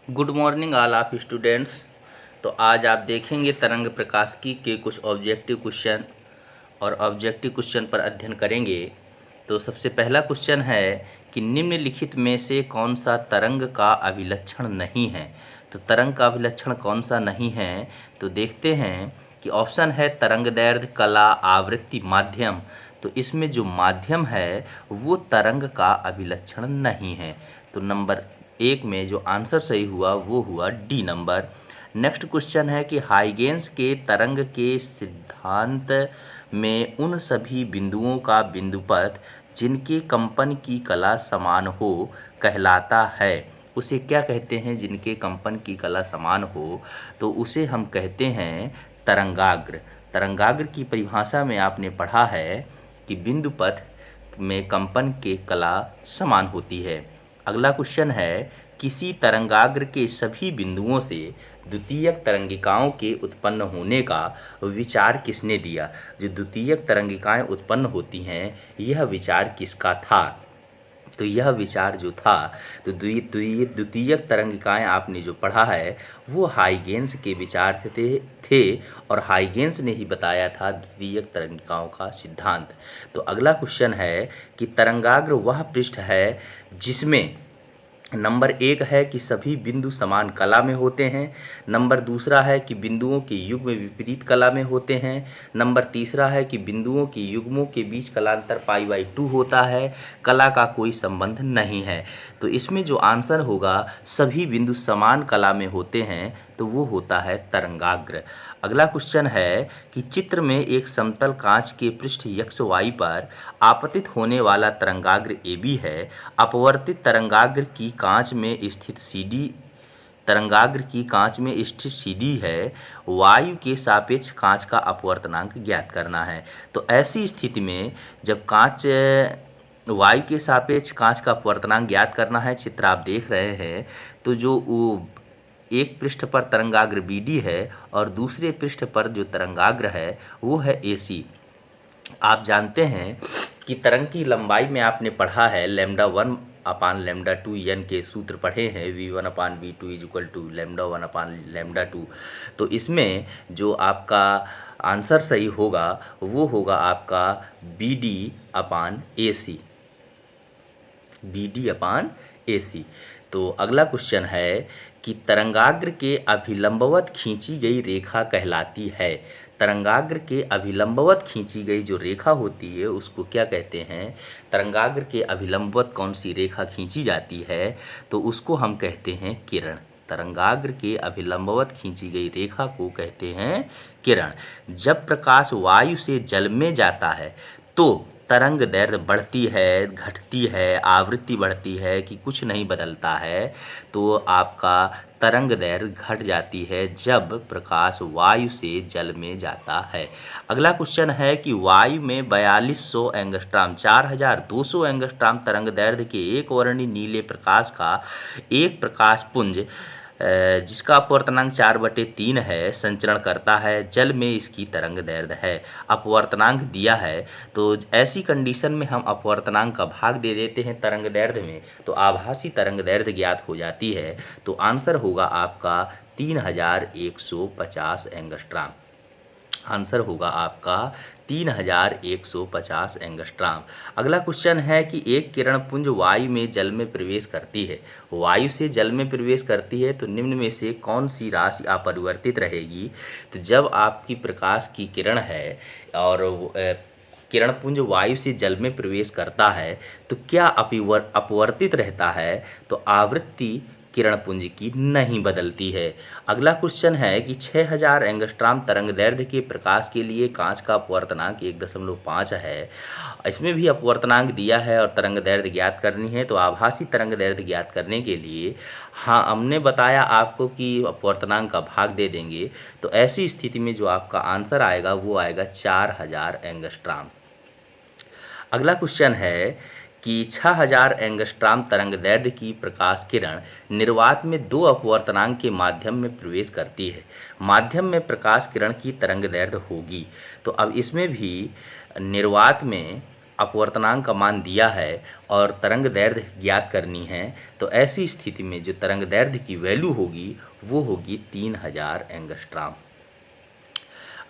Good morning all of students. तो आज आप देखेंगे तरंग प्रकाशिकी के कुछ ऑब्जेक्टिव क्वेश्चन और ऑब्जेक्टिव क्वेश्चन पर अध्ययन करेंगे। तो सबसे पहला क्वेश्चन है कि निम्नलिखित में से कौन सा तरंग का अभिलक्षण नहीं है। तो तरंग का अभिलक्षण कौन सा नहीं है, तो देखते हैं कि ऑप्शन है तरंगदैर्ध्य, कला, आवृत्ति, माध्यम। तो इसमें जो माध्यम है वो तरंग का अभिलक्षण नहीं है। तो नंबर 1 में जो आंसर सही हुआ वो हुआ डी नंबर। नेक्स्ट क्वेश्चन है कि हाइगेंस के तरंग के सिद्धांत में उन सभी बिंदुओं का बिंदुपथ जिनके कंपन की कला समान हो कहलाता है। उसे क्या कहते हैं? जिनके कंपन की कला समान हो तो उसे हम कहते हैं तरंगाग्र। तरंगाग्र की परिभाषा में आपने पढ़ा है कि बिंदुपथ में कंपन के कला समान होती है। अगला क्वेश्चन है किसी तरंगाग्र के सभी बिंदुओं से द्वितीयक तरंगिकाओं के उत्पन्न होने का विचार किसने दिया? जो द्वितीयक तरंगिकाएं उत्पन्न होती हैं यह विचार किसका था? तो यह विचार जो था, तो द्वितीयक तरंगिकाएं आपने जो पढ़ा है वो हाइगेंस के विचार थे और हाइगेंस ने ही बताया था द्वितीयक तरंगिकाओं का सिद्धांत। तो अगला क्वेश्चन है कि तरंगाग्र वह पृष्ठ है जिसमें नंबर 1 है कि सभी बिंदु समान कला में होते हैं। नंबर दूसरा है कि बिंदुओं के युग्म विपरीत कला में होते हैं। नंबर तीसरा है कि बिंदुओं के युग्मों के बीच कलांतर π/2 होता है। कला का कोई संबंध नहीं है। तो इसमें जो आंसर होगा सभी बिंदु समान कला में होते हैं तो वो होता है तरंगाग्र। अगला क्वेश्चन है कि चित्र में एक समतल कांच के पृष्ठ XY पर आपतित होने वाला तरंगाग्र AB है। अपवर्तित तरंगाग्र की कांच में स्थित CD तरंगाग्र की कांच में स्थित CD है। वायु के सापेक्ष कांच का अपवर्तनांक ज्ञात करना है। तो ऐसी स्थिति में जब कांच वायु के सापेक्ष कांच का अपवर्तनांक ज्ञात करना है, चित्र आप देख रहे हैं, तो जो एक पृष्ठ पर तरंगाग्र BD है और दूसरे पृष्ठ पर जो तरंगाग्र है वो है AC। आप जानते हैं कि तरंग की लंबाई में आपने पढ़ा है λ1/λ2 n के सूत्र पढ़े हैं, v1/v2 = λ1/λ2। तो इसमें जो आपका आंसर सही होगा वो होगा आपका BD/AC। BD/AC। तो अगला क्वेश्चन है कि तरंगाग्र के अभिलंबवत खींची गई रेखा कहलाती है। तरंगाग्र के अभिलंबवत खींची गई जो रेखा होती है उसको क्या कहते हैं? तरंगाग्र के अभिलंबवत कौन सी रेखा खींची जाती है तो उसको हम कहते हैं किरण। तरंगाग्र के अभिलंबवत खींची गई रेखा को कहते हैं किरण। जब प्रकाश वायु से जल में जाता है तो तरंग दैर्ध्य बढ़ती है, घटती है, आवृत्ति बढ़ती है कि कुछ नहीं बदलता है? तो आपका तरंग दैर्ध्य घट जाती है जब प्रकाश वायु से जल में जाता है। अगला क्वेश्चन है कि वायु में 4200 एंगस्ट्राम 4200 एंगस्ट्राम तरंग दैर्ध्य के एक वर्णी नीले प्रकाश का एक प्रकाश पुंज जिसका अपवर्तनांक 4/3 है संचरण करता है। जल में इसकी तरंग दैर्ध्य है। अपवर्तनांक दिया है तो ऐसी कंडीशन में हम अपवर्तनांक का भाग दे देते हैं तरंग दैर्ध्य में, तो आभासी तरंग दैर्ध्य ज्ञात हो जाती है। तो आंसर होगा आपका 3150 एंगस्ट्राम। आंसर होगा आपका 3150 एंगस्ट्राम। अगला क्वेश्चन है कि एक किरण पुंज वायु में जल में प्रवेश करती है। वायु से जल में प्रवेश करती है तो निम्न में से कौन सी राशि अपरिवर्तित रहेगी? तो जब आपकी प्रकाश की किरण है और किरण पुंज वायु से जल में प्रवेश करता है तो क्या अपवर्तित रहता है? तो आवृत्ति किरण पुंज की नहीं बदलती है। अगला क्वेश्चन है कि 6000 एंगस्ट्राम तरंग दैर्ध्य के प्रकाश के लिए कांच का अपवर्तनांक 1.5 है। इसमें भी अपवर्तनांक दिया है और तरंग दैर्ध्य ज्ञात करनी है। तो आभासी तरंग दैर्ध्य ज्ञात करने के लिए हमने बताया आपको कि अपवर्तनांक का भाग दे देंगे। तो ऐसी स्थिति में जो आपका आंसर आएगा वो आएगा 4000 एंगस्ट्राम। अगला क्वेश्चन है कि 6000 एंगस्ट्राम तरंग दैर्ध्य की प्रकाश किरण निर्वात में 2 अपवर्तनांक के माध्यम में प्रवेश करती है। माध्यम में प्रकाश किरण की तरंग दैर्ध्य होगी। तो अब इसमें भी निर्वात में अपवर्तनांक का मान दिया है और तरंग दैर्ध्य ज्ञात करनी है, तो ऐसी स्थिति में जो तरंग दैर्ध्य की वैल्यू होगी वो होगी 3000 एंगस्ट्रॉम।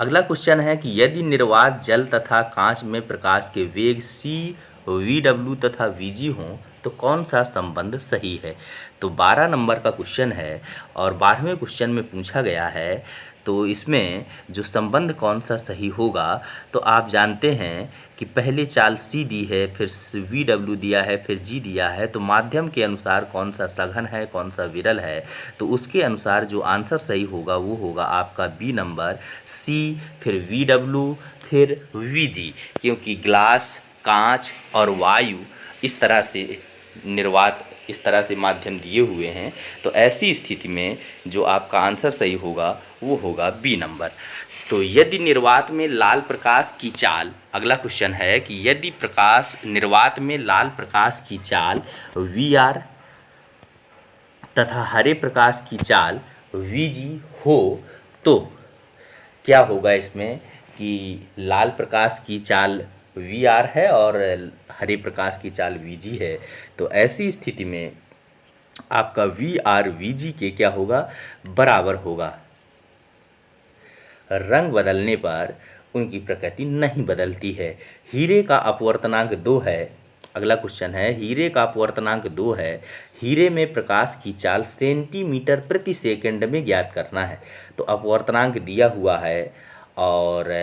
अगला क्वेश्चन है कि यदि निर्वात जल तथा कांच में प्रकाश के वेग c, VW तथा VG हों तो कौन सा संबंध सही है। तो 12 नंबर का क्वेश्चन है और 12वें क्वेश्चन में पूछा गया है, तो इसमें जो संबंध कौन सा सही होगा, तो आप जानते हैं कि पहले चाल C दी है, फिर VW दिया है, फिर G दिया है, तो माध्यम के अनुसार कौन सा सघन है कौन सा विरल है, तो उसके अनुसार जो आंसर सही होगा वो होगा आपका बी नंबर C, फिर VW, फिर VG, क्योंकि ग्लास, कांच और वायु इस तरह से निर्वात इस तरह से माध्यम दिए हुए हैं, तो ऐसी स्थिति में जो आपका आंसर सही होगा वो होगा बी नंबर। तो यदि निर्वात में लाल प्रकाश की चाल, अगला क्वेश्चन है कि यदि निर्वात में लाल प्रकाश की चाल VR तथा हरे प्रकाश की चाल VG हो तो क्या होगा इसमें कि लाल प्रकाश की चाल VR है और हरे प्रकाश की चाल VG है, तो ऐसी स्थिति में आपका VR VG के क्या होगा, बराबर होगा। रंग बदलने पर उनकी प्रकृति नहीं बदलती है। हीरे का अपवर्तनांक 2 है। अगला क्वेश्चन है, हीरे का अपवर्तनांक 2 है, हीरे में प्रकाश की चाल सेंटीमीटर प्रति सेकंड में ज्ञात करना है। तो अपवर्तनांक दिया हुआ है और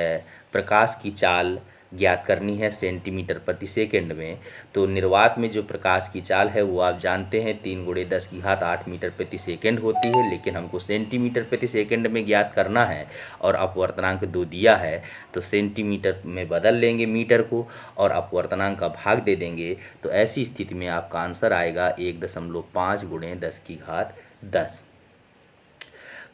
प्रकाश की चाल ज्ञात करनी है सेंटीमीटर प्रति सेकंड में। तो निर्वात में जो प्रकाश की चाल है वो आप जानते हैं 3 × 10⁸ मीटर प्रति सेकंड होती है, लेकिन हमको सेंटीमीटर प्रति सेकंड में ज्ञात करना है और अपवर्तनांक 2 दिया है, तो सेंटीमीटर में बदल लेंगे मीटर को और अपवर्तनांक का भाग दे देंगे, तो ऐसी स्थिति में आपका आंसर आएगा 1.5 × 10⁻10।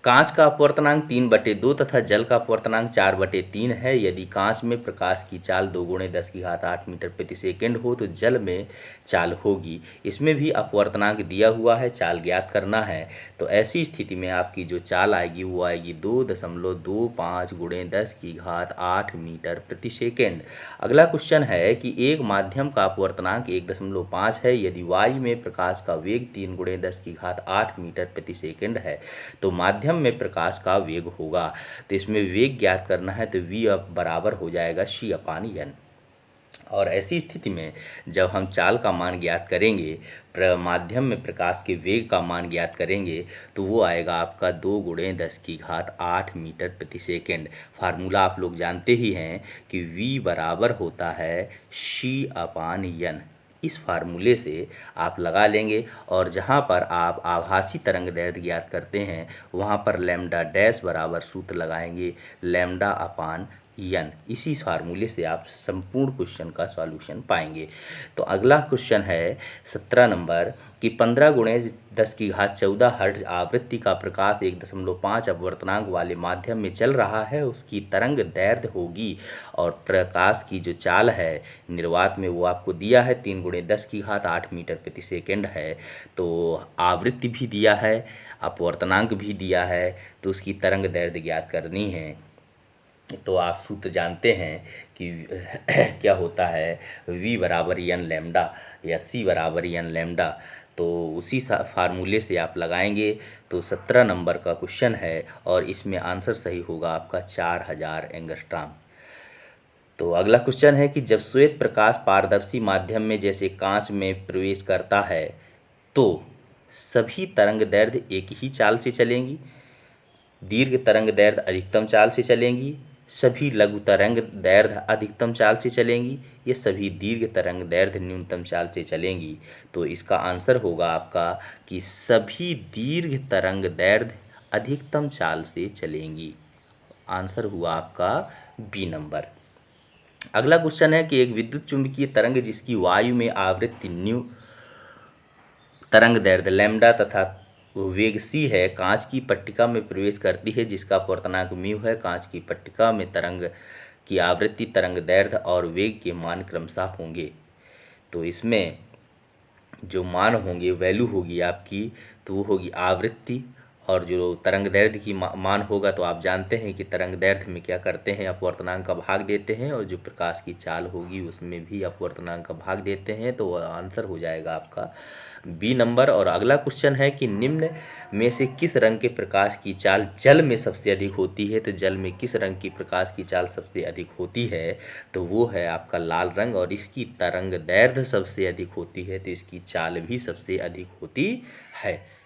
कांच का अपवर्तनांक 3/2 तथा जल का अपवर्तनांक 4/3 है। यदि कांच में प्रकाश की चाल 2 × 10⁸ मीटर प्रति सेकंड हो तो जल में चाल होगी। इसमें भी अपवर्तनांक दिया हुआ है, चाल ज्ञात करना है, तो ऐसी स्थिति में आपकी जो चाल आएगी वो आएगी 2.25 × 10⁸ मीटर प्रति सेकंड। अगला क्वेश्चन है कि एक माध्यम का अपवर्तनांक 1.5 है। यदि वायु में प्रकाश का वेग 3 × 10⁸ मीटर प्रति सेकंड है तो माध्यम में प्रकाश का वेग होगा। तो इसमें वेग ज्ञात करना है, तो V अब बराबर हो जाएगा C/N। और ऐसी स्थिति में जब हम चाल का मान ज्ञात करेंगे, माध्यम में प्रकाश के वेग का मान ज्ञात करेंगे, तो वो आएगा आपका 2 × 10⁸ मीटर प्रति सेकंड। फार्मूला आप लोग जानते ही हैं कि V बराबर होता है C/N। इस फार्मूले से आप लगा लेंगे और जहाँ पर आप आभासी तरंग दैर्ध्य ज्ञात करते हैं वहाँ पर लैम्डा डैश बराबर सूत्र लगाएंगे λ/N। इसी फार्मूले से आप संपूर्ण क्वेश्चन का सॉल्यूशन पाएंगे। तो अगला क्वेश्चन है 17 नंबर कि 15 × 10⁻14 हर्ट्ज आवृत्ति का प्रकाश 1.5 अपवर्तनांक वाले माध्यम में चल रहा है, उसकी तरंग दैर्ध्य होगी और प्रकाश की जो चाल है निर्वात में वो आपको दिया है 3 × 10⁸ मीटर प्रति सेकंड है। तो आवृत्ति भी दिया है, अपवर्तनांक भी दिया है, तो उसकी तरंग दैर्ध्य ज्ञात करनी है। तो आप सूत्र जानते हैं कि क्या होता है, V बराबर N लैम्डा या C बराबर N लैम्डा, तो उसी फार्मूले से आप लगाएंगे। तो 17 नंबर का क्वेश्चन है और इसमें आंसर सही होगा आपका 4000 एंगस्ट्रॉम। तो अगला क्वेश्चन है कि जब श्वेत प्रकाश पारदर्शी माध्यम में जैसे कांच में प्रवेश करता है तो सभी तरंग दैर्ध्य एक ही चाल से चलेंगी, दीर्घ तरंग दैर्ध्य अधिकतम चाल से चलेंगी, सभी लघु तरंग दैर्ध्य अधिकतम चाल से चलेंगी, ये सभी दीर्घ तरंग दैर्ध्य न्यूनतम चाल से चलेंगी। तो इसका आंसर होगा आपका कि सभी दीर्घ तरंग दैर्ध्य अधिकतम चाल से चलेंगी। आंसर हुआ आपका बी नंबर। अगला क्वेश्चन है कि एक विद्युत चुंबकीय तरंग जिसकी वायु में आवृत्ति न्यू, तरंग दैर्ध्य लैम्डा तथा वेग c है, कांच की पट्टिका में प्रवेश करती है जिसका अपवर्तनांक म्यू है। कांच की पट्टिका में तरंग की आवृत्ति, तरंग दैर्ध्य और वेग के मान क्रमशः होंगे। तो इसमें जो मान होंगे, वैल्यू होगी आपकी, तो वो होगी आवृत्ति और जो तरंग दैर्ध्य की मान होगा तो आप जानते हैं कि तरंग दैर्ध्य में क्या करते हैं, अपवर्तनांक का भाग देते हैं, और जो प्रकाश की चाल होगी उसमें भी अपवर्तनांक का भाग देते हैं। तो वह आंसर हो जाएगा आपका बी नंबर। और अगला क्वेश्चन है कि निम्न में से किस रंग के प्रकाश की चाल जल में सबसे अधिक होती है। तो जल में किस रंग की प्रकाश की चाल सबसे अधिक होती है, तो वो है आपका लाल रंग, और इसकी तरंग दैर्ध्य सबसे अधिक होती है, तो इसकी चाल भी सबसे अधिक होती है।